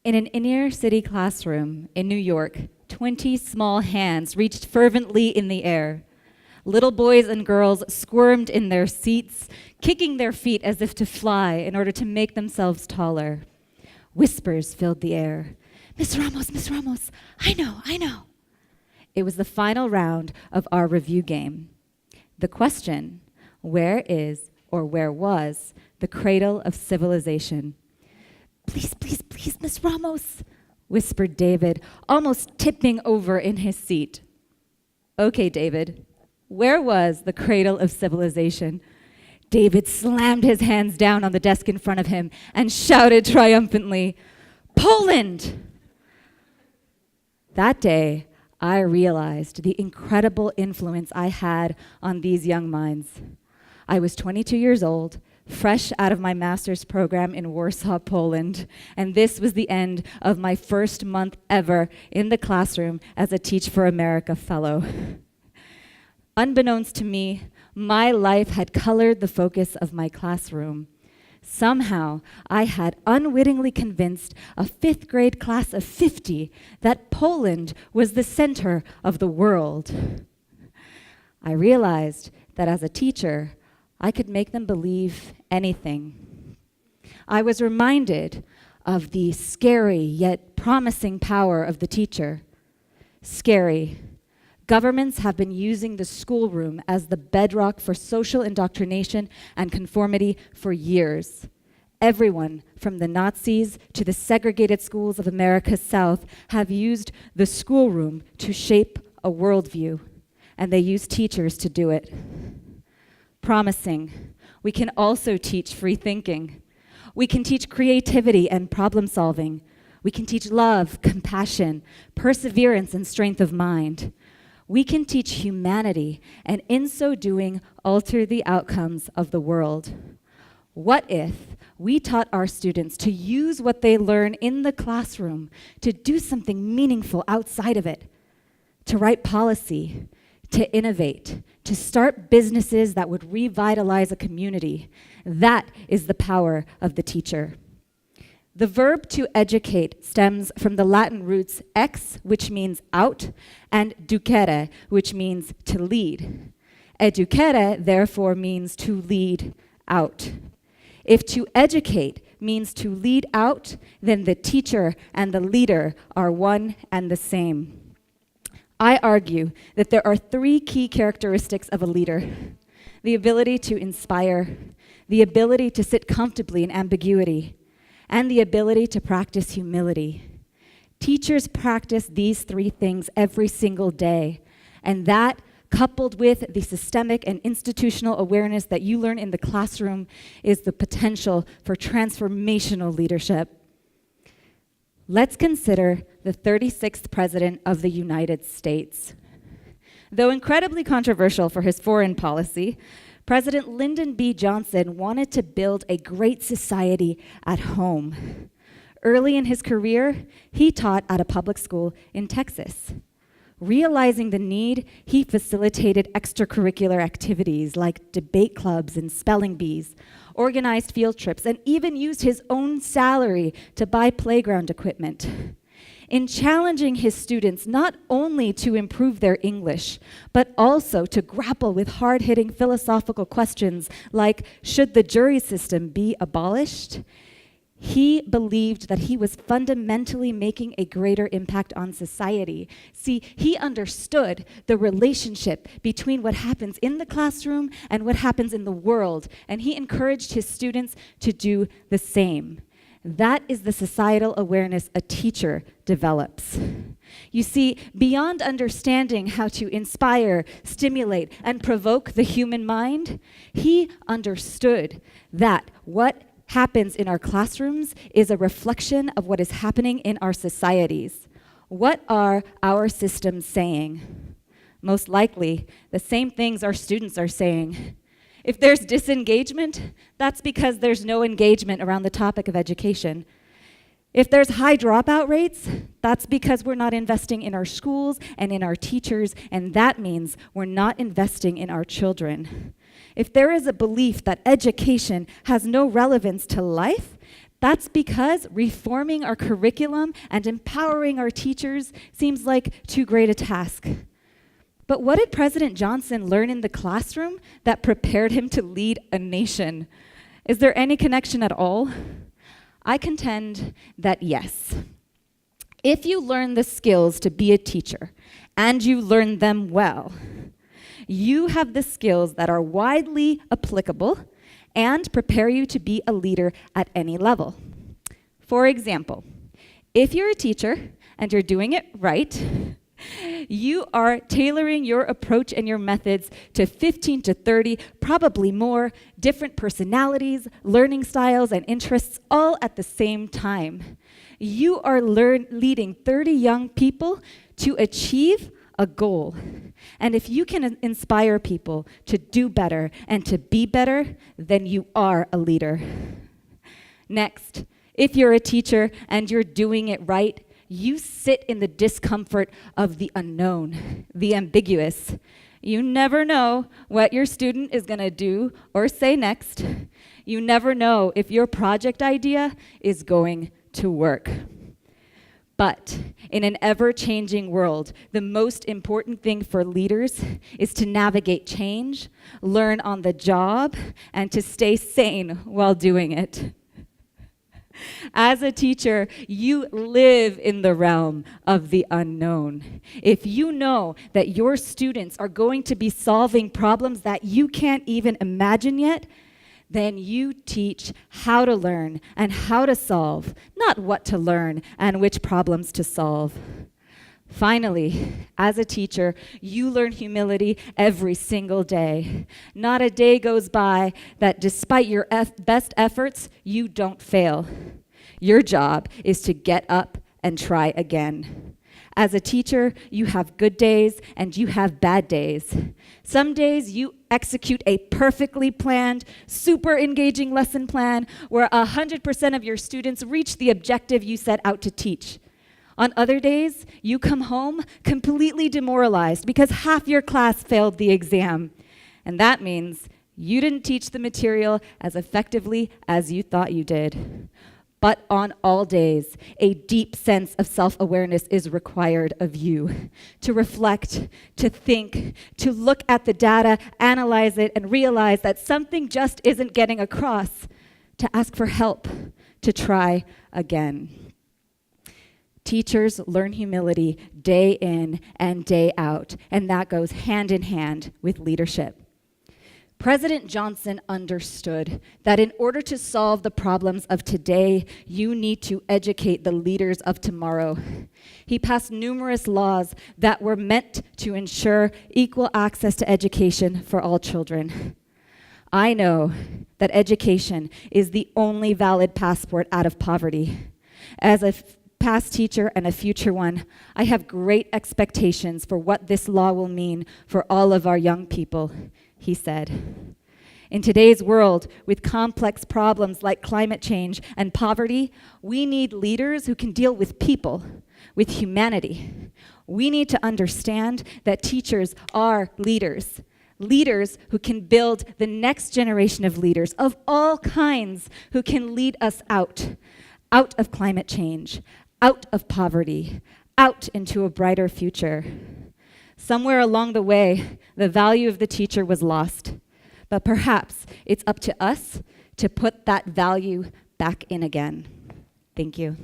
In an inner city classroom in New York, 20 small hands reached fervently in the air. Little boys and girls squirmed in their seats, kicking their feet as if to fly in order to make themselves taller. Whispers filled the air. Miss Ramos, I know. It was the final round of our review game. The question, where is or where was the cradle of civilization? Please, Miss Ramos, whispered David, almost tipping over in his seat. Okay, David, where was the cradle of civilization? David slammed his hands down on the desk in front of him and shouted triumphantly, Poland! That day, I realized the incredible influence I had on these young minds. I was 22 years old, fresh out of my master's program in Warsaw, Poland, and this was the end of my first month ever in the classroom as a Teach for America fellow. Unbeknownst to me, my life had colored the focus of my classroom. Somehow, I had unwittingly convinced a fifth grade class of 50 that Poland was the center of the world. I realized that as a teacher, I could make them believe anything. I was reminded of the scary yet promising power of the teacher. Scary. Governments have been using the schoolroom as the bedrock for social indoctrination and conformity for years. Everyone, from the Nazis to the segregated schools of America's South, have used the schoolroom to shape a worldview, and they use teachers to do it. Promising. We can also teach free thinking. We can teach creativity and problem solving. We can teach love, compassion, perseverance, and strength of mind. We can teach humanity, and in so doing, alter the outcomes of the world. What if we taught our students to use what they learn in the classroom to do something meaningful outside of it, to write policy, to innovate, to start businesses that would revitalize a community? That is the power of the teacher. The verb to educate stems from the Latin roots ex, which means out, and ducere, which means to lead. Educere, therefore, means to lead out. If to educate means to lead out, then the teacher and the leader are one and the same. I argue that there are three key characteristics of a leader: the ability to inspire, the ability to sit comfortably in ambiguity, and the ability to practice humility. Teachers practice these three things every single day, and that, coupled with the systemic and institutional awareness that you learn in the classroom, is the potential for transformational leadership. Let's consider the 36th President of the United States. Though incredibly controversial for his foreign policy, President Lyndon B. Johnson wanted to build a great society at home. Early in his career, he taught at a public school in Texas. Realizing the need, he facilitated extracurricular activities like debate clubs and spelling bees, organized field trips, and even used his own salary to buy playground equipment. In challenging his students not only to improve their English, but also to grapple with hard-hitting philosophical questions like, should the jury system be abolished? He believed that he was fundamentally making a greater impact on society. See, he understood the relationship between what happens in the classroom and what happens in the world, and he encouraged his students to do the same. That is the societal awareness a teacher develops. You see, beyond understanding how to inspire, stimulate, and provoke the human mind, he understood that what happens in our classrooms is a reflection of what is happening in our societies. What are our systems saying? Most likely, the same things our students are saying. If there's disengagement, that's because there's no engagement around the topic of education. If there's high dropout rates, that's because we're not investing in our schools and in our teachers, and that means we're not investing in our children. If there is a belief that education has no relevance to life, That's because reforming our curriculum and empowering our teachers seems like too great a task. But what did President Johnson learn in the classroom that prepared him to lead a nation? Is there any connection at all? I contend that yes. If you learn the skills to be a teacher, and you learn them well, you have the skills that are widely applicable and prepare you to be a leader at any level. For example, if you're a teacher and you're doing it right, you are tailoring your approach and your methods to 15 to 30, probably more, different personalities, learning styles, and interests all at the same time. You are leading 30 young people to achieve a goal. And if you can inspire people to do better and to be better, then you are a leader. Next, if you're a teacher and you're doing it right, you sit in the discomfort of the unknown, the ambiguous. You never know what your student is going to do or say next. You never know if your project idea is going to work. But in an ever-changing world, the most important thing for leaders is to navigate change, learn on the job, and to stay sane while doing it. As a teacher, you live in the realm of the unknown. If you know that your students are going to be solving problems that you can't even imagine yet, then you teach how to learn and how to solve, not what to learn and which problems to solve. Finally, as a teacher, you learn humility every single day. Not a day goes by that despite your best efforts, you don't fail. Your job is to get up and try again. As a teacher, you have good days and you have bad days. Some days you execute a perfectly planned, super engaging lesson plan where 100% of your students reach the objective you set out to teach. On other days, you come home completely demoralized because half your class failed the exam. And that means you didn't teach the material as effectively as you thought you did. But on all days, a deep sense of self-awareness is required of you. To reflect, to think, to look at the data, analyze it, and realize that something just isn't getting across. To ask for help, to try again. Teachers learn humility day in and day out, and that goes hand in hand with leadership. President Johnson understood that in order to solve the problems of today, you need to educate the leaders of tomorrow. He passed numerous laws that were meant to ensure equal access to education for all children. I know that education is the only valid passport out of poverty. As a past teacher and a future one, I have great expectations for what this law will mean for all of our young people, he said. In today's world, with complex problems like climate change and poverty, we need leaders who can deal with people, with humanity. We need to understand that teachers are leaders, leaders who can build the next generation of leaders of all kinds who can lead us out of climate change, out of poverty, out into a brighter future. Somewhere along the way, the value of the teacher was lost, but perhaps it's up to us to put that value back in again. Thank you.